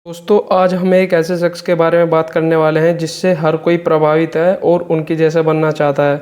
दोस्तों आज हम एक ऐसे शख्स के बारे में बात करने वाले हैं जिससे हर कोई प्रभावित है और उनके जैसा बनना चाहता है,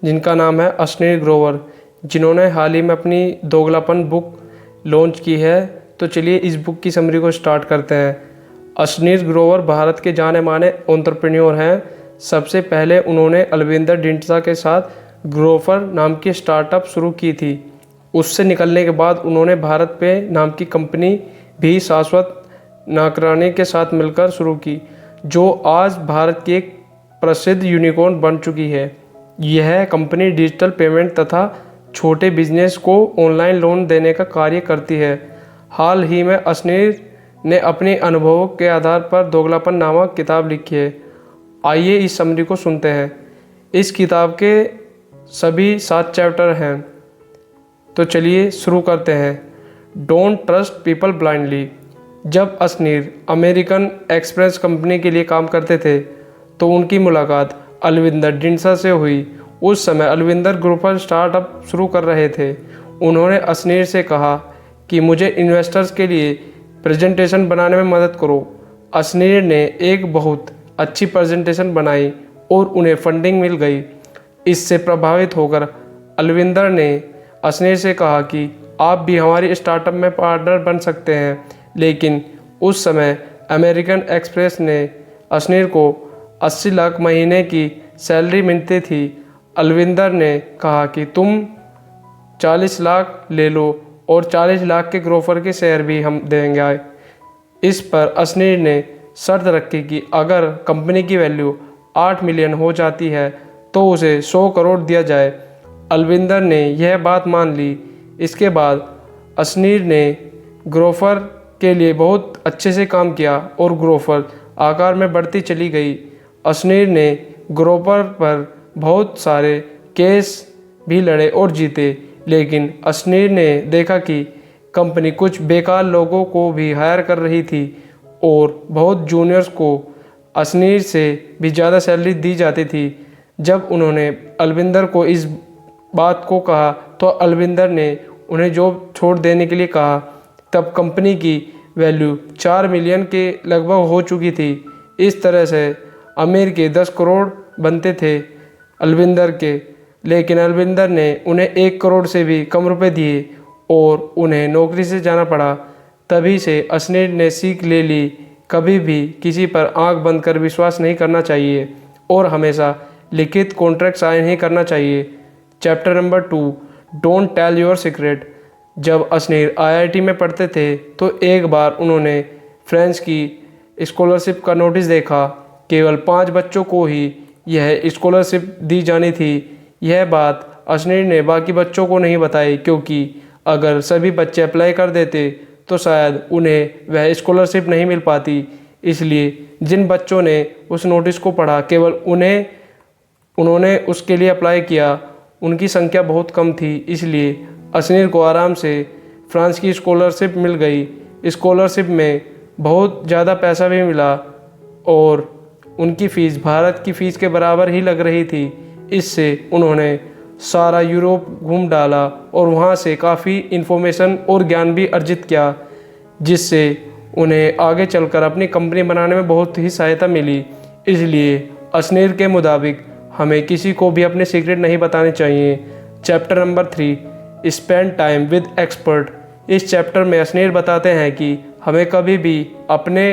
जिनका नाम है अश्नीर ग्रोवर, जिन्होंने हाल ही में अपनी दोगलापन बुक लॉन्च की है। तो चलिए इस बुक की समरी को स्टार्ट करते हैं। अश्नीर ग्रोवर भारत के जाने माने एंटरप्रेन्योर हैं। सबसे पहले उन्होंने अलविंदर डिंडसा के साथ ग्रोवर नाम की स्टार्टअप शुरू की थी। उससे निकलने के बाद उन्होंने भारत पे नाम की कंपनी भी शाश्वत नाकरानी के साथ मिलकर शुरू की, जो आज भारत की एक प्रसिद्ध यूनिकॉर्न बन चुकी है। यह कंपनी डिजिटल पेमेंट तथा छोटे बिजनेस को ऑनलाइन लोन देने का कार्य करती है। हाल ही में अश्नीर ने अपने अनुभवों के आधार पर दोगलापन नामक किताब लिखी है। आइए इस समरी को सुनते हैं। इस किताब के सभी 7 चैप्टर हैं। तो चलिए शुरू करते हैं। Don't trust people blindly. जब अश्नीर अमेरिकन एक्सप्रेस कंपनी के लिए काम करते थे तो उनकी मुलाकात अलविंदर डिंडसा से हुई। उस समय अलविंदर ग्रोवर स्टार्टअप शुरू कर रहे थे। उन्होंने अश्नीर से कहा कि मुझे इन्वेस्टर्स के लिए प्रेजेंटेशन बनाने में मदद करो। अश्नीर ने एक बहुत अच्छी प्रेजेंटेशन बनाई और उन्हें फंडिंग मिल गई। इससे प्रभावित होकर अलविंदर ने अश्नीर से कहा कि आप भी हमारी स्टार्टअप में पार्टनर बन सकते हैं। लेकिन उस समय अमेरिकन एक्सप्रेस ने अश्नीर को 80 लाख महीने की सैलरी मिलती थी। अलविंदर ने कहा कि तुम 40 लाख ले लो और 40 लाख के ग्रोवर के शेयर भी हम देंगे। इस पर अश्नीर ने शर्त रखी कि अगर कंपनी की वैल्यू 8 मिलियन हो जाती है तो उसे 100 करोड़ दिया जाए। अलविंदर ने यह बात मान ली। इसके बाद अश्नीर ने ग्रोवर के लिए बहुत अच्छे से काम किया और ग्रोवर आकार में बढ़ती चली गई। अश्नीर ने ग्रोवर पर बहुत सारे केस भी लड़े और जीते, लेकिन अश्नीर ने देखा कि कंपनी कुछ बेकार लोगों को भी हायर कर रही थी और बहुत जूनियर्स को अश्नीर से भी ज़्यादा सैलरी दी जाती थी। जब उन्होंने अलविंदर को इस बात को कहा तो अलविंदर ने उन्हें जॉब छोड़ देने के लिए कहा। तब कंपनी की वैल्यू 4 मिलियन के लगभग हो चुकी थी। इस तरह से अमीर के 10 करोड़ बनते थे अलविंदर के, लेकिन अलविंदर ने उन्हें 1 करोड़ से भी कम रुपए दिए और उन्हें नौकरी से जाना पड़ा। तभी से अश्नीर ने सीख ले ली, कभी भी किसी पर आंख बंद कर विश्वास नहीं करना चाहिए और हमेशा लिखित कॉन्ट्रैक्ट साइन ही करना चाहिए। Chapter number 2, don't tell your secret. जब अश्नीर आईआईटी में पढ़ते थे तो एक बार उन्होंने फ्रेंच की स्कॉलरशिप का नोटिस देखा। केवल 5 बच्चों को ही यह स्कॉलरशिप दी जानी थी। यह बात अश्नीर ने बाकी बच्चों को नहीं बताई, क्योंकि अगर सभी बच्चे अप्लाई कर देते तो शायद उन्हें वह स्कॉलरशिप नहीं मिल पाती। इसलिए जिन बच्चों ने उस नोटिस को पढ़ा, केवल उन्होंने उसके लिए अप्लाई किया। उनकी संख्या बहुत कम थी। इसलिए अश्नीर को आराम से फ्रांस की स्कॉलरशिप मिल गई। स्कॉलरशिप में बहुत ज़्यादा पैसा भी मिला और उनकी फ़ीस भारत की फ़ीस के बराबर ही लग रही थी। इससे उन्होंने सारा यूरोप घूम डाला और वहाँ से काफ़ी इन्फॉर्मेशन और ज्ञान भी अर्जित किया, जिससे उन्हें आगे चलकर अपनी कंपनी बनाने में बहुत ही सहायता मिली। इसलिए अश्नीर के मुताबिक हमें किसी को भी अपने सीक्रेट नहीं बताने चाहिए। Chapter number 3, spend time with expert. इस चैप्टर में अश्नीर बताते हैं कि हमें कभी भी अपने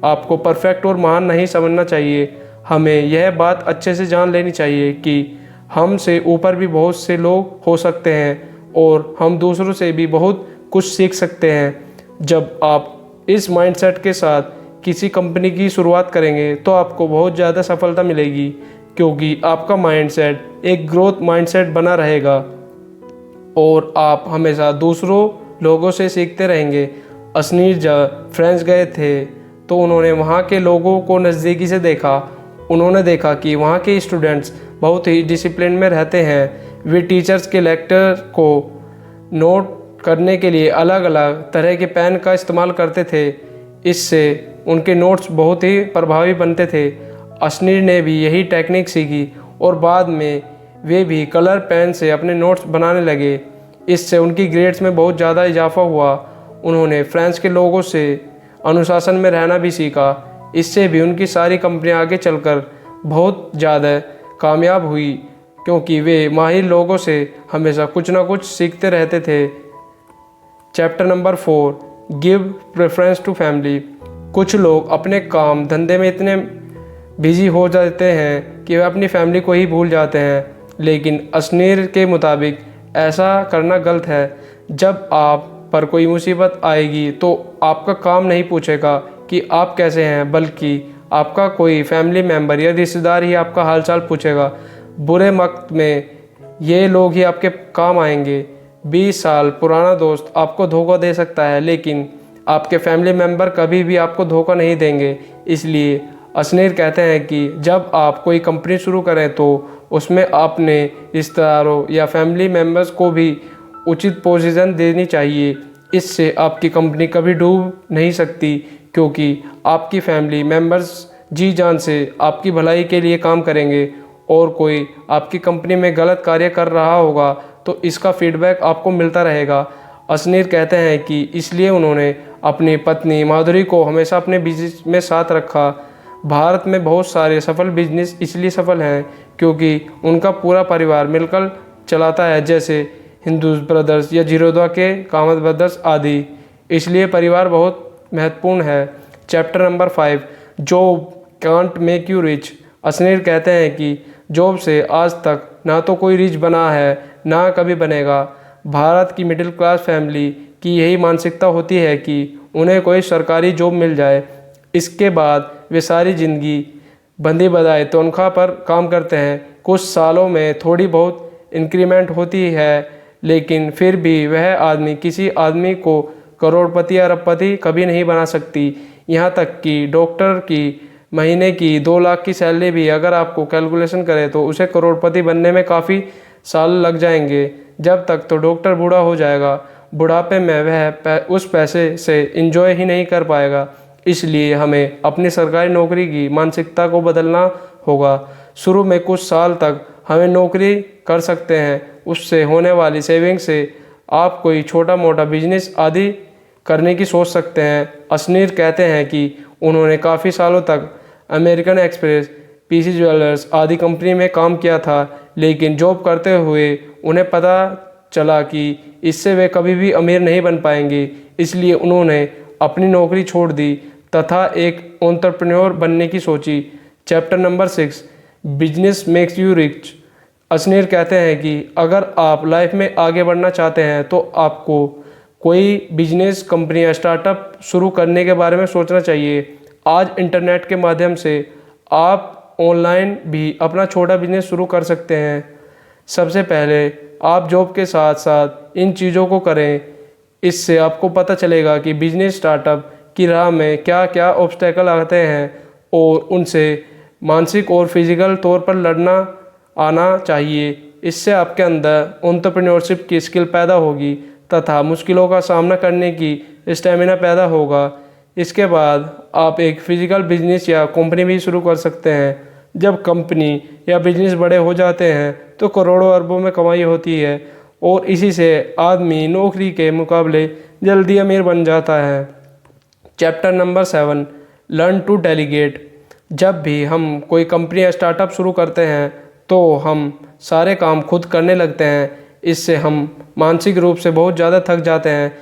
आप को परफेक्ट और महान नहीं समझना चाहिए। हमें यह बात अच्छे से जान लेनी चाहिए कि हमसे ऊपर भी बहुत से लोग हो सकते हैं और हम दूसरों से भी बहुत कुछ सीख सकते हैं। जब आप इस माइंडसेट के साथ किसी कंपनी की शुरुआत करेंगे तो आपको बहुत ज़्यादा सफलता मिलेगी, क्योंकि आपका माइंडसेट एक ग्रोथ माइंडसेट बना रहेगा और आप हमेशा दूसरों लोगों से सीखते रहेंगे। अश्नीर जब फ्रांस गए थे तो उन्होंने वहाँ के लोगों को नज़दीकी से देखा। उन्होंने देखा कि वहाँ के स्टूडेंट्स बहुत ही डिसिप्लिन में रहते हैं। वे टीचर्स के लेक्चर को नोट करने के लिए अलग अलग तरह के पेन का इस्तेमाल करते थे। इससे उनके नोट्स बहुत ही प्रभावी बनते थे। अश्नीर ने भी यही टेक्निक सीखी और बाद में वे भी कलर पेन से अपने नोट्स बनाने लगे। इससे उनकी ग्रेड्स में बहुत ज़्यादा इजाफा हुआ। उन्होंने फ्रांस के लोगों से अनुशासन में रहना भी सीखा। इससे भी उनकी सारी कंपनियां आगे चलकर बहुत ज़्यादा कामयाब हुई, क्योंकि वे माहिर लोगों से हमेशा कुछ ना कुछ सीखते रहते थे। Chapter number 4, give preference to family. कुछ लोग अपने काम धंधे में इतने बिजी हो जाते हैं कि वे अपनी फैमिली को ही भूल जाते हैं, लेकिन अस्नीर के मुताबिक ऐसा करना गलत है। जब आप पर कोई मुसीबत आएगी तो आपका काम नहीं पूछेगा कि आप कैसे हैं, बल्कि आपका कोई फैमिली मेम्बर या रिश्तेदार ही आपका हालचाल पूछेगा। बुरे वक्त में ये लोग ही आपके काम आएंगे। 20 साल पुराना दोस्त आपको धोखा दे सकता है, लेकिन आपके फैमिली मेम्बर कभी भी आपको धोखा नहीं देंगे। इसलिए अस्नीर कहते हैं कि जब आप कोई कंपनी शुरू करें तो उसमें अपने रिश्तेदारों या फैमिली मेम्बर्स को भी उचित पोजीशन देनी चाहिए। इससे आपकी कंपनी कभी डूब नहीं सकती, क्योंकि आपकी फैमिली मेम्बर्स जी जान से आपकी भलाई के लिए काम करेंगे। और कोई आपकी कंपनी में गलत कार्य कर रहा होगा तो इसका फीडबैक आपको मिलता रहेगा। अस्नीर कहते हैं कि इसलिए उन्होंने अपनी पत्नी माधुरी को हमेशा अपने बिजनेस में साथ रखा। भारत में बहुत सारे सफल बिजनेस इसलिए सफल हैं क्योंकि उनका पूरा परिवार मिलकर चलाता है, जैसे हिंदूज ब्रदर्स या जीरोधा के कामत ब्रदर्स आदि। इसलिए परिवार बहुत महत्वपूर्ण है। Chapter number 5, job can't make you rich. Ashneer कहते हैं कि जॉब से आज तक ना तो कोई रिच बना है ना कभी बनेगा। भारत की मिडिल क्लास फैमिली की यही मानसिकता होती है कि उन्हें कोई सरकारी जॉब मिल जाए, इसके बाद वे सारी ज़िंदगी बंदी बधाई तनख्वाह पर काम करते हैं। कुछ सालों में थोड़ी बहुत इंक्रीमेंट होती है, लेकिन फिर भी वह आदमी किसी आदमी को करोड़पति या अरबपति कभी नहीं बना सकती। यहाँ तक कि डॉक्टर की महीने की 2 लाख की सैलरी भी अगर आपको कैलकुलेशन करें तो उसे करोड़पति बनने में काफ़ी साल लग जाएंगे। जब तक तो डॉक्टर बूढ़ा हो जाएगा, बुढ़ापे में वह उस पैसे से इंजॉय ही नहीं कर पाएगा। इसलिए हमें अपनी सरकारी नौकरी की मानसिकता को बदलना होगा। शुरू में कुछ साल तक हमें नौकरी कर सकते हैं, उससे होने वाली सेविंग से आप कोई छोटा मोटा बिजनेस आदि करने की सोच सकते हैं। अस्नीर कहते हैं कि उन्होंने काफ़ी सालों तक अमेरिकन एक्सप्रेस, पीसी ज्वेलर्स आदि कंपनी में काम किया था, लेकिन जॉब करते हुए उन्हें पता चला कि इससे वे कभी भी अमीर नहीं बन पाएंगे। इसलिए उन्होंने अपनी नौकरी छोड़ दी तथा एक एंटरप्रेन्योर बनने की सोची। Chapter number 6, business makes you rich. Ashneer कहते हैं कि अगर आप लाइफ में आगे बढ़ना चाहते हैं तो आपको कोई बिजनेस, कंपनी या स्टार्टअप शुरू करने के बारे में सोचना चाहिए। आज इंटरनेट के माध्यम से आप ऑनलाइन भी अपना छोटा बिजनेस शुरू कर सकते हैं। सबसे पहले आप जॉब के साथ साथ इन चीज़ों को करें। इससे आपको पता चलेगा कि बिजनेस स्टार्टअप की राह में क्या क्या ऑब्स्टेकल आते हैं और उनसे मानसिक और फिजिकल तौर पर लड़ना आना चाहिए। इससे आपके अंदर एंटरप्रेन्योरशिप की स्किल पैदा होगी तथा मुश्किलों का सामना करने की स्टेमिना पैदा होगा। इसके बाद आप एक फिजिकल बिजनेस या कंपनी भी शुरू कर सकते हैं। जब कंपनी या बिजनेस बड़े हो जाते हैं तो करोड़ों अरबों में कमाई होती है और इसी से आदमी नौकरी के मुकाबले जल्दी अमीर बन जाता है। Chapter number 7, learn to delegate. जब भी हम कोई कंपनी या स्टार्टअप शुरू करते हैं तो हम सारे काम खुद करने लगते हैं। इससे हम मानसिक रूप से बहुत ज़्यादा थक जाते हैं।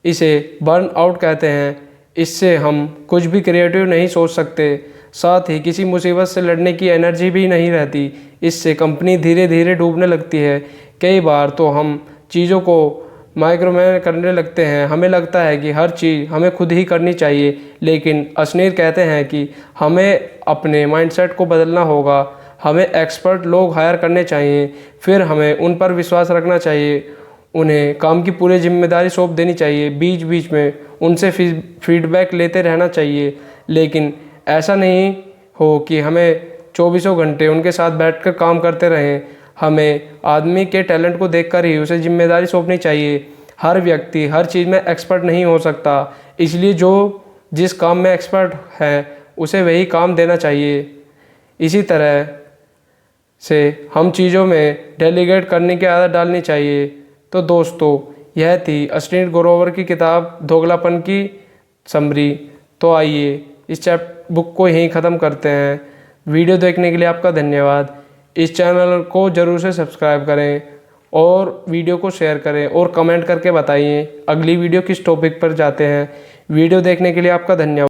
इसे बर्न आउट कहते हैं। इससे हम कुछ भी क्रिएटिव नहीं सोच सकते, साथ ही किसी मुसीबत से लड़ने की एनर्जी भी नहीं रहती। इससे कंपनी धीरे धीरे डूबने लगती है। कई बार तो हम चीज़ों को माइक्रोमैनेज करने लगते हैं। हमें लगता है कि हर चीज़ हमें खुद ही करनी चाहिए, लेकिन अस्नीर कहते हैं कि हमें अपने माइंडसेट को बदलना होगा। हमें एक्सपर्ट लोग हायर करने चाहिए, फिर हमें उन पर विश्वास रखना चाहिए, उन्हें काम की पूरी जिम्मेदारी सौंप देनी चाहिए, बीच बीच में उनसे फीडबैक लेते रहना चाहिए। लेकिन ऐसा नहीं हो कि हमें 24 घंटे उनके साथ बैठकर काम करते रहें। हमें आदमी के टैलेंट को देखकर ही उसे जिम्मेदारी सौंपनी चाहिए। हर व्यक्ति हर चीज़ में एक्सपर्ट नहीं हो सकता, इसलिए जो जिस काम में एक्सपर्ट है उसे वही काम देना चाहिए। इसी तरह से हम चीज़ों में डेलीगेट करने की आदत डालनी चाहिए। तो दोस्तों, यह थी अस्नीर ग्रोवर की किताब दोगलापन की समरी। तो आइए इस बुक को यहीं ख़त्म करते हैं। वीडियो देखने के लिए आपका धन्यवाद। इस चैनल को ज़रूर से सब्सक्राइब करें और वीडियो को शेयर करें और कमेंट करके बताइए अगली वीडियो किस टॉपिक पर जाते हैं। वीडियो देखने के लिए आपका धन्यवाद।